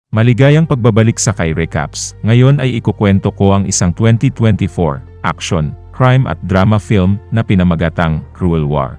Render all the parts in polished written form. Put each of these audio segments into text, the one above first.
Maligayang pagbabalik sa Kay Recaps. Ngayon ay ikukwento ko ang isang 2024 action, crime at drama film na pinamagatang Cruel War.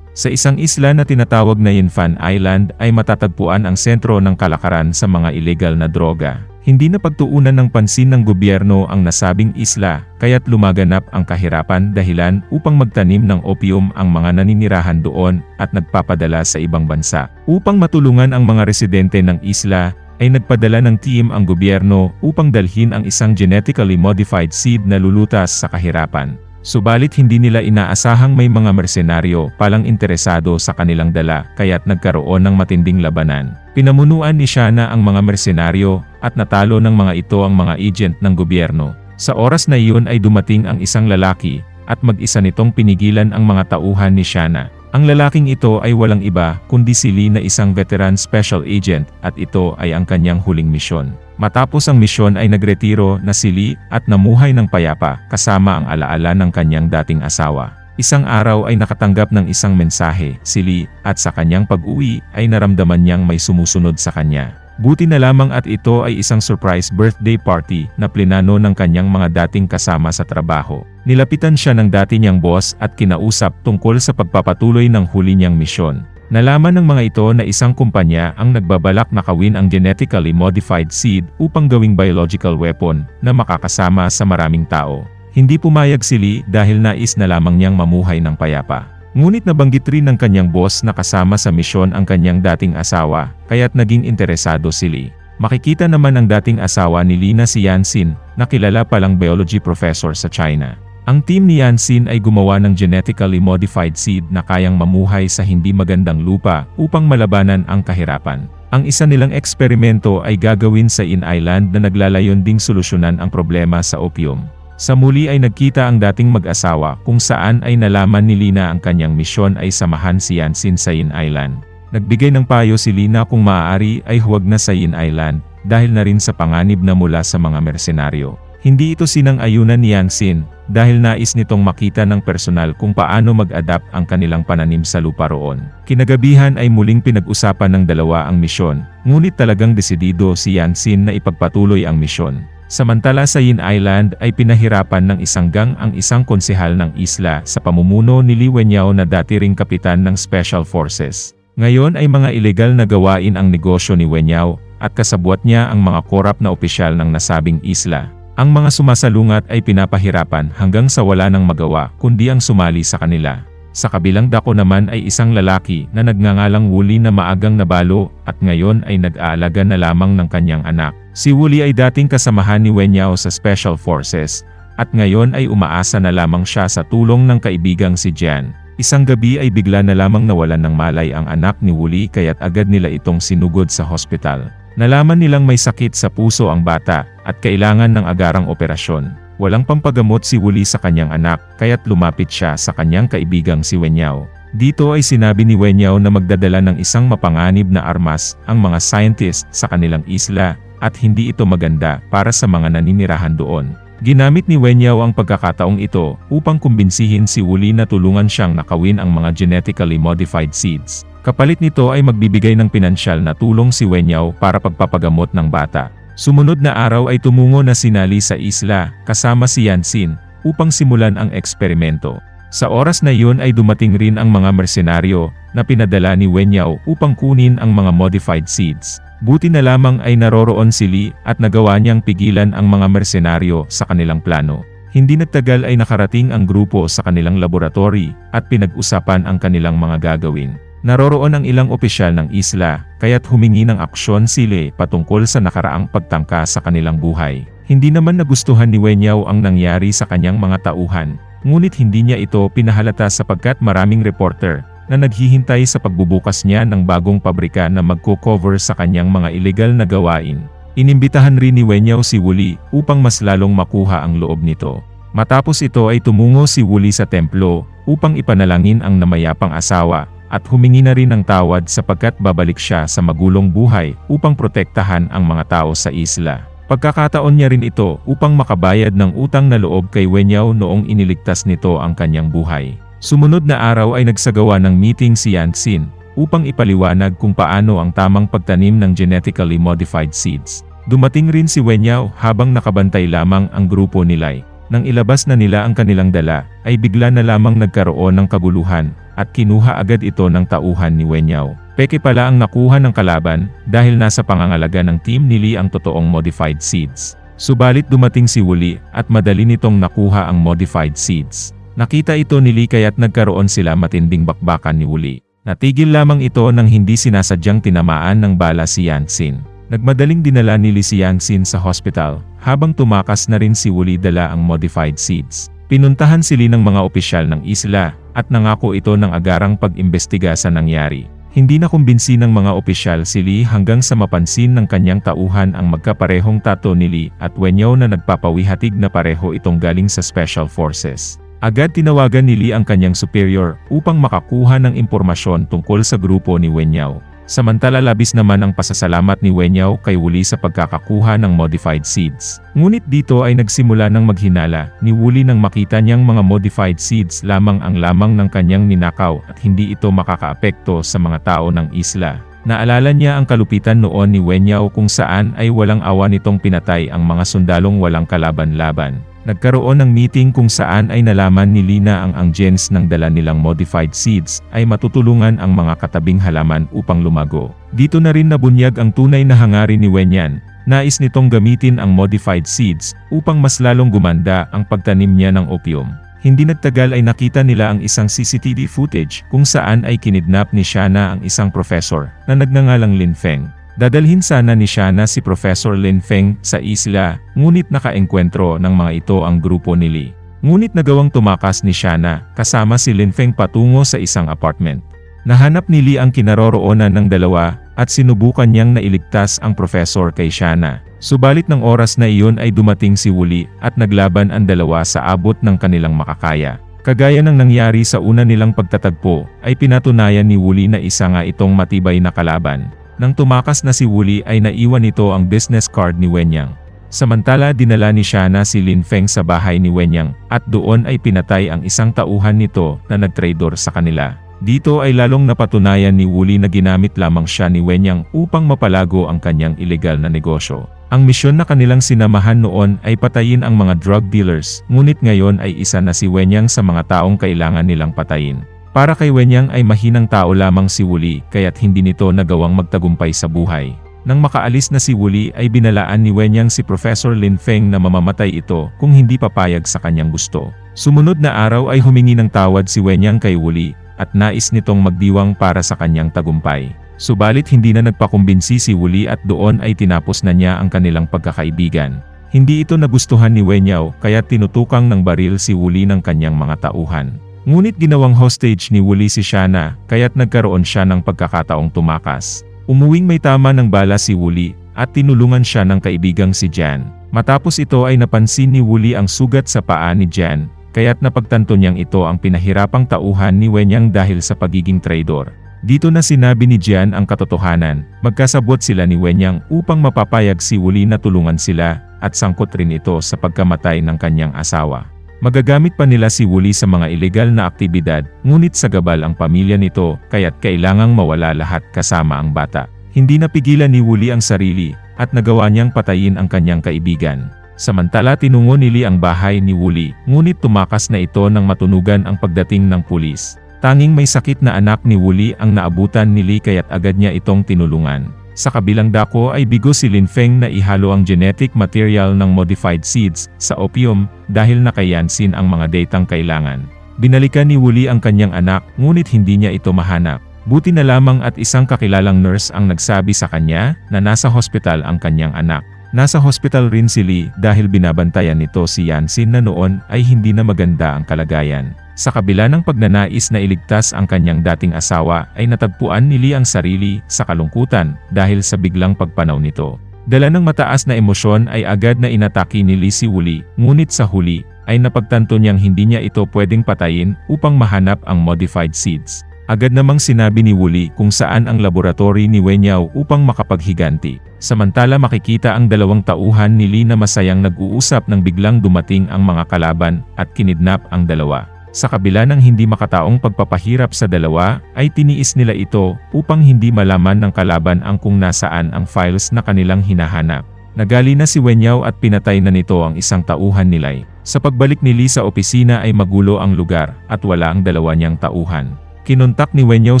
Sa isang isla na tinatawag na Yinfan Island ay matatagpuan ang sentro ng kalakaran sa mga ilegal na droga. Hindi na pagtuunan ng pansin ng gobyerno ang nasabing isla, kaya't lumaganap ang kahirapan dahilan upang magtanim ng opium ang mga naninirahan doon at nagpapadala sa ibang bansa. Upang matulungan ang mga residente ng isla, ay nagpadala ng team ang gobyerno upang dalhin ang isang genetically modified seed na lulutas sa kahirapan. Subalit hindi nila inaasahang may mga mersenaryo palang interesado sa kanilang dala, kaya't nagkaroon ng matinding labanan. Pinamunuan ni Shanna ang mga mersenaryo, at natalo ng mga ito ang mga agent ng gobyerno. Sa oras na iyon ay dumating ang isang lalaki, at mag-isa nitong pinigilan ang mga tauhan ni Shanna. Ang lalaking ito ay walang iba kundi si Lee na isang veteran special agent, at ito ay ang kanyang huling misyon. Matapos ang misyon ay nagretiro na si Lee at namuhay ng payapa kasama ang alaala ng kanyang dating asawa. Isang araw ay nakatanggap ng isang mensahe si Lee, at sa kanyang pag-uwi ay naramdaman niyang may sumusunod sa kanya. Buti na lamang at ito ay isang surprise birthday party na plinano ng kanyang mga dating kasama sa trabaho. Nilapitan siya ng dati niyang boss at kinausap tungkol sa pagpapatuloy ng huli niyang misyon. Nalaman ng mga ito na isang kumpanya ang nagbabalak na kawin ang genetically modified seed upang gawing biological weapon na makakasama sa maraming tao. Hindi pumayag si Lee dahil nais na lamang niyang mamuhay ng payapa. Ngunit nabanggit rin ng kanyang boss na kasama sa misyon ang kanyang dating asawa, kaya't naging interesado si Lee. Makikita naman ang dating asawa ni Lee na si Yansin, na kilala palang biology professor sa China. Ang team ni Yansin ay gumawa ng genetically modified seed na kayang mamuhay sa hindi magandang lupa upang malabanan ang kahirapan. Ang isa nilang eksperimento ay gagawin sa In Island na naglalayon ding solusyonan ang problema sa opium. Sa muli ay nagkita ang dating mag-asawa kung saan ay nalaman ni Lina ang kanyang misyon ay samahan si Yansin sa In Island. Nagbigay ng payo si Lina kung maaari ay huwag na sa In Island dahil na rin sa panganib na mula sa mga mersenaryo. Hindi ito sinang-ayunan ni Yansin dahil nais nitong makita ng personal kung paano mag-adapt ang kanilang pananim sa lupa roon. Kinagabihan ay muling pinag-usapan ng dalawa ang misyon, ngunit talagang desidido si Yansin na ipagpatuloy ang misyon. Samantala sa Yin Island ay pinahirapan ng isang gang ang isang konsehal ng isla sa pamumuno ni Lee Wenyao na dati ring kapitan ng Special Forces. Ngayon ay mga ilegal na gawain ang negosyo ni Wenyao, at kasabwat niya ang mga korap na opisyal ng nasabing isla. Ang mga sumasalungat ay pinapahirapan hanggang sa wala nang magawa kundi ang sumali sa kanila. Sa kabilang dako naman ay isang lalaki na nagngangalang Wooly na maagang nabalo at ngayon ay nag-aalaga na lamang ng kanyang anak. Si Wooly ay dating kasamahan ni Wenyao sa Special Forces at ngayon ay umaasa na lamang siya sa tulong ng kaibigang si Jan. Isang gabi ay bigla na lamang nawalan ng malay ang anak ni Wooly kaya't agad nila itong sinugod sa hospital. Nalaman nilang may sakit sa puso ang bata at kailangan ng agarang operasyon. Walang pampagamot si Wooly sa kanyang anak kaya't lumapit siya sa kanyang kaibigang si Wenyao. Dito ay sinabi ni Wenyao na magdadala ng isang mapanganib na armas ang mga scientist sa kanilang isla at hindi ito maganda para sa mga naninirahan doon. Ginamit ni Wenyao ang pagkakataong ito upang kumbinsihin si Wooly na tulungan siyang nakawin ang mga genetically modified seeds. Kapalit nito ay magbibigay ng pinansyal na tulong si Wenyao para pagpapagamot ng bata. Sumunod na araw ay tumungo na si Lee sa isla, kasama si Yansin, upang simulan ang eksperimento. Sa oras na iyon ay dumating rin ang mga mersenaryo, na pinadala ni Wenyao upang kunin ang mga modified seeds. Buti na lamang ay naroroon si Lee at nagawa niyang pigilan ang mga mersenaryo sa kanilang plano. Hindi nagtagal ay nakarating ang grupo sa kanilang laboratory, at pinag-usapan ang kanilang mga gagawin. Naroroon ang ilang opisyal ng isla, kaya't humingi ng aksyon si Lee patungkol sa nakaraang pagtangka sa kanilang buhay. Hindi naman nagustuhan ni Wenyao ang nangyari sa kanyang mga tauhan, ngunit hindi niya ito pinahalata sapagkat maraming reporter na naghihintay sa pagbubukas niya ng bagong pabrika na magko-cover sa kanyang mga ilegal na gawain. Inimbitahan rin ni Wenyao si Wooly upang mas lalong makuha ang loob nito. Matapos ito ay tumungo si Wooly sa templo upang ipanalangin ang namayapang asawa, at humingi na rin ng tawad sapagkat babalik siya sa magulong buhay upang protektahan ang mga tao sa isla. Pagkakataon niya rin ito upang makabayad ng utang na loob kay Wenyao noong iniligtas nito ang kanyang buhay. Sumunod na araw ay nagsagawa ng meeting si Yansin, upang ipaliwanag kung paano ang tamang pagtanim ng genetically modified seeds. Dumating rin si Wenyao habang nakabantay lamang ang grupo ni Lai. Nang ilabas na nila ang kanilang dala, ay bigla na lamang nagkaroon ng kaguluhan, at kinuha agad ito ng tauhan ni Wenyao. Peke pala ang nakuha ng kalaban, dahil nasa pangangalaga ng team ni Lee ang totoong modified seeds. Subalit dumating si Wuli, at madali nitong nakuha ang modified seeds. Nakita ito ni Lee kaya't nagkaroon sila matinding bakbakan ni Wuli. Natigil lamang ito nang hindi sinasadyang tinamaan ng bala si Yansin. Nagmadaling dinala ni Lee si Yansin sa hospital, habang tumakas na rin si Wuli dala ang modified seeds. Pinuntahan si Lee ng mga opisyal ng isla, at nangako ito ng agarang pag-imbestiga sa nangyari. Hindi na kumbinsi ng mga opisyal si Lee hanggang sa mapansin ng kanyang tauhan ang magkaparehong tato ni Lee at Wenyao na nagpapawihatig na pareho itong galing sa Special Forces. Agad tinawagan ni Lee ang kanyang superior upang makakuha ng impormasyon tungkol sa grupo ni Wenyao. Samantala labis naman ang pasasalamat ni Wenyao kay Wuli sa pagkakakuha ng modified seeds. Ngunit dito ay nagsimula ng maghinala ni Wuli nang makita niyang mga modified seeds lamang ng kanyang ninakaw at hindi ito makakaapekto sa mga tao ng isla. Naalala niya ang kalupitan noon ni Wenyao kung saan ay walang awa nitong pinatay ang mga sundalong walang kalaban-laban. Nagkaroon ng meeting kung saan ay nalaman ni Lina ang genes ng dala nilang modified seeds ay matutulungan ang mga katabing halaman upang lumago. Dito na rin nabunyag ang tunay na hangarin ni Wenyan. Nais nitong gamitin ang modified seeds upang mas lalong gumanda ang pagtanim niya ng opium. Hindi nagtagal ay nakita nila ang isang CCTV footage kung saan ay kinidnap ni Shana ang isang professor na nagngangalang Lin Feng. Dadalhin sana ni Shana si Professor Lin Feng sa isla, ngunit nakaengkwentro ng mga ito ang grupo ni Lee. Ngunit nagawang tumakas ni Shana, kasama si Lin Feng patungo sa isang apartment. Nahanap ni Lee ang kinaroroonan ng dalawa, at sinubukan niyang nailigtas ang professor kay Shana. Subalit ng oras na iyon ay dumating si Wuli, at naglaban ang dalawa sa abot ng kanilang makakaya. Kagaya ng nangyari sa una nilang pagtatagpo, ay pinatunayan ni Wuli na isa nga itong matibay na kalaban. Nang tumakas na si Wuli ay naiwan nito ang business card ni Wenyang. Samantala dinala ni Shana si Lin Feng sa bahay ni Wenyang, at doon ay pinatay ang isang tauhan nito na nagtraidor sa kanila. Dito ay lalong napatunayan ni Wuli na ginamit lamang siya ni Wenyang upang mapalago ang kanyang ilegal na negosyo. Ang misyon na kanilang sinamahan noon ay patayin ang mga drug dealers, ngunit ngayon ay isa na si Wenyang sa mga taong kailangan nilang patayin. Para kay Wenyang ay mahinang tao lamang si Wuli, kaya't hindi nito nagawang magtagumpay sa buhay. Nang makaalis na si Wuli ay binalaan ni Wenyang si Professor Lin Feng na mamamatay ito kung hindi papayag sa kanyang gusto. Sumunod na araw ay humingi ng tawad si Wenyang kay Wuli, at nais nitong magdiwang para sa kanyang tagumpay. Subalit hindi na nagpakumbinsi si Wuli at doon ay tinapos na niya ang kanilang pagkakaibigan. Hindi ito nagustuhan ni Wenyao kaya tinutukang ng baril si Wuli ng kanyang mga tauhan. Ngunit ginawang hostage ni Wuli si Shana, kaya't nagkaroon siya ng pagkakataong tumakas. Umuwing may tama ng bala si Wuli, at tinulungan siya ng kaibigang si Jan. Matapos ito ay napansin ni Wuli ang sugat sa paa ni Jan, kaya't napagtanto niyang ito ang pinahirapang tauhan ni Wenyang dahil sa pagiging traidor. Dito na sinabi ni Jan ang katotohanan, magkasabot sila ni Wenyang upang mapapayag si Wuli na tulungan sila, at sangkot rin ito sa pagkamatay ng kanyang asawa. Magagamit pa nila si Wuli sa mga ilegal na aktibidad, ngunit sagabal ang pamilya nito, kaya't kailangang mawala lahat kasama ang bata. Hindi napigilan ni Wuli ang sarili, at nagawa niyang patayin ang kanyang kaibigan. Samantala tinungo ni Lee ang bahay ni Wuli, ngunit tumakas na ito nang matunugan ang pagdating ng pulis. Tanging may sakit na anak ni Wuli ang naabutan ni Lee kaya't agad niya itong tinulungan. Sa kabilang dako ay bigo si Lin Feng na ihalo ang genetic material ng modified seeds sa opium dahil nakayansin ang mga datang kailangan. Binalikan ni Wuli ang kanyang anak ngunit hindi niya ito mahanap. Buti na lamang at isang kakilalang nurse ang nagsabi sa kanya na nasa hospital ang kanyang anak. Nasa hospital rin si Lee dahil binabantayan nito si Yansin na noon ay hindi na maganda ang kalagayan. Sa kabila ng pagnanais na iligtas ang kanyang dating asawa ay natagpuan ni Lee ang sarili sa kalungkutan dahil sa biglang pagpanaw nito. Dala ng mataas na emosyon ay agad na inatake ni Lee si Wuli, ngunit sa huli ay napagtanto niyang hindi niya ito pwedeng patayin upang mahanap ang modified seeds. Agad namang sinabi ni Wuli kung saan ang laboratory ni Wenyao upang makapaghiganti. Samantala makikita ang dalawang tauhan ni Lee na masayang nag-uusap nang biglang dumating ang mga kalaban at kinidnap ang dalawa. Sa kabila ng hindi makataong pagpapahirap sa dalawa, ay tiniis nila ito upang hindi malaman ng kalaban ang kung nasaan ang files na kanilang hinahanap. Nagali na si Wenyao at pinatay na nito ang isang tauhan ni Lai. Sa pagbalik ni Lee sa opisina ay magulo ang lugar at wala ang dalawa niyang tauhan. Kinontak ni Wenyao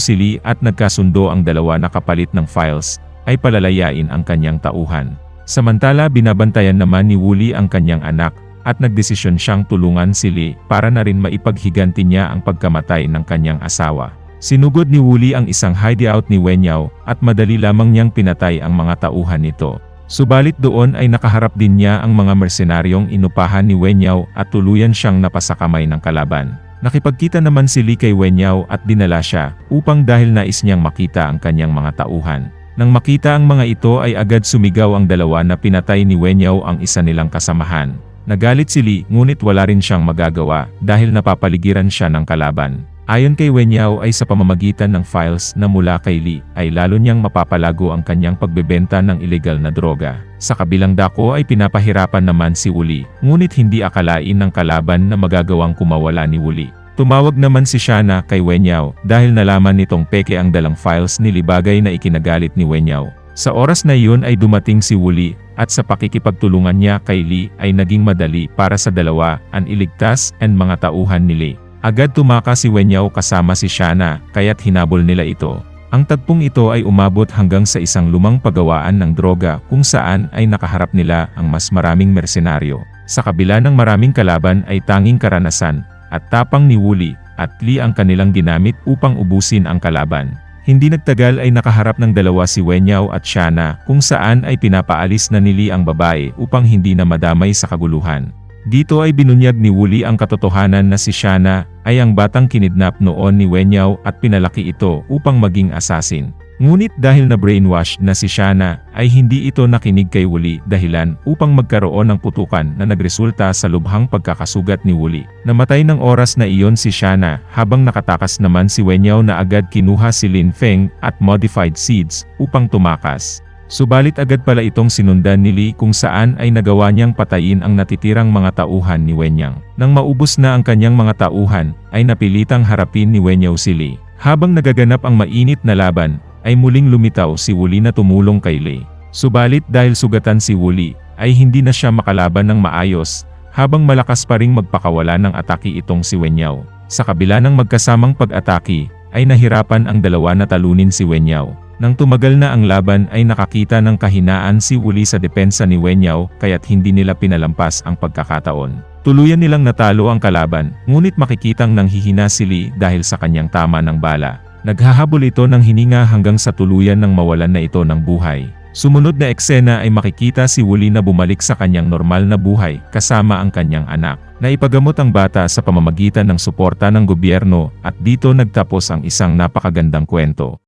si Lee at nagkasundo ang dalawa na kapalit ng files ay palalayain ang kanyang tauhan. Samantala binabantayan naman ni Wooly ang kanyang anak at nagdesisyon siyang tulungan si Lee para na rin maipaghiganti niya ang pagkamatay ng kanyang asawa. Sinugod ni Wooly ang isang hideout ni Wenyao at madali lamang niyang pinatay ang mga tauhan nito. Subalit doon ay nakaharap din niya ang mga mersenaryong inupahan ni Wenyao at tuluyan siyang napasakamay ng kalaban. Nakipagkita naman si Lee kay Wenyao at dinala siya upang dahil nais niyang makita ang kanyang mga tauhan. Nang makita ang mga ito ay agad sumigaw ang dalawa na pinatay ni Wenyao ang isa nilang kasamahan. Nagalit si Lee ngunit wala rin siyang magagawa dahil napapaligiran siya ng kalaban. Ayon kay Wenyao ay sa pamamagitan ng files na mula kay Lee ay lalo niyang mapapalago ang kanyang pagbebenta ng ilegal na droga. Sa kabilang dako ay pinapahirapan naman si Wooly, ngunit hindi akalain ng kalaban na magagawang kumawala ni Wooly. Tumawag naman si Shana kay Wenyao dahil nalaman nitong peke ang dalang files ni Lee, bagay na ikinagalit ni Wenyao. Sa oras na iyon ay dumating si Wooly at sa pakikipagtulungan niya kay Lee ay naging madali para sa dalawa ang iligtas ang mga tauhan ni Lee. Agad tumakas si Wenyao kasama si Shana kaya't hinabol nila ito. Ang tagpong ito ay umabot hanggang sa isang lumang pagawaan ng droga kung saan ay nakaharap nila ang mas maraming mersenaryo. Sa kabila ng maraming kalaban ay tanging karanasan at tapang ni Wooly at Lee ang kanilang ginamit upang ubusin ang kalaban. Hindi nagtagal ay nakaharap ng dalawa si Wenyao at Shana kung saan ay pinapaalis na ni Lee ang babae upang hindi na madamay sa kaguluhan. Dito ay binunyag ni Wooly ang katotohanan na si Shana ay ang batang kinidnap noon ni Wenyao at pinalaki ito upang maging assassin. Ngunit dahil na brainwash na si Shana ay hindi ito nakinig kay Wooly dahilan upang magkaroon ng putukan na nagresulta sa lubhang pagkakasugat ni Wooly. Namatay ng oras na iyon si Shana habang nakatakas naman si Wenyao na agad kinuha si Lin Feng at modified seeds upang tumakas. Subalit agad pala itong sinundan ni Lee kung saan ay nagawa niyang patayin ang natitirang mga tauhan ni Wenyao. Nang maubos na ang kanyang mga tauhan ay napilitang harapin ni Wenyao si Lee. Habang nagaganap ang mainit na laban, ay muling lumitaw si Wooly na tumulong kay Lee. Subalit dahil sugatan si Wooly, ay hindi na siya makalaban ng maayos, habang malakas pa ring magpakawala ng atake itong si Wenyao. Sa kabila ng magkasamang pag-atake, ay nahirapan ang dalawa na talunin si Wenyao. Nang tumagal na ang laban ay nakakita ng kahinaan si Wooly sa depensa ni Wenyao kaya't hindi nila pinalampas ang pagkakataon. Tuluyan nilang natalo ang kalaban, ngunit makikitang nanghihina si Lee dahil sa kanyang tama ng bala. Naghahabol ito ng hininga hanggang sa tuluyan ng mawalan na ito ng buhay. Sumunod na eksena ay makikita si Wooly na bumalik sa kanyang normal na buhay kasama ang kanyang anak. Naipagamot ang bata sa pamamagitan ng suporta ng gobyerno at dito nagtapos ang isang napakagandang kwento.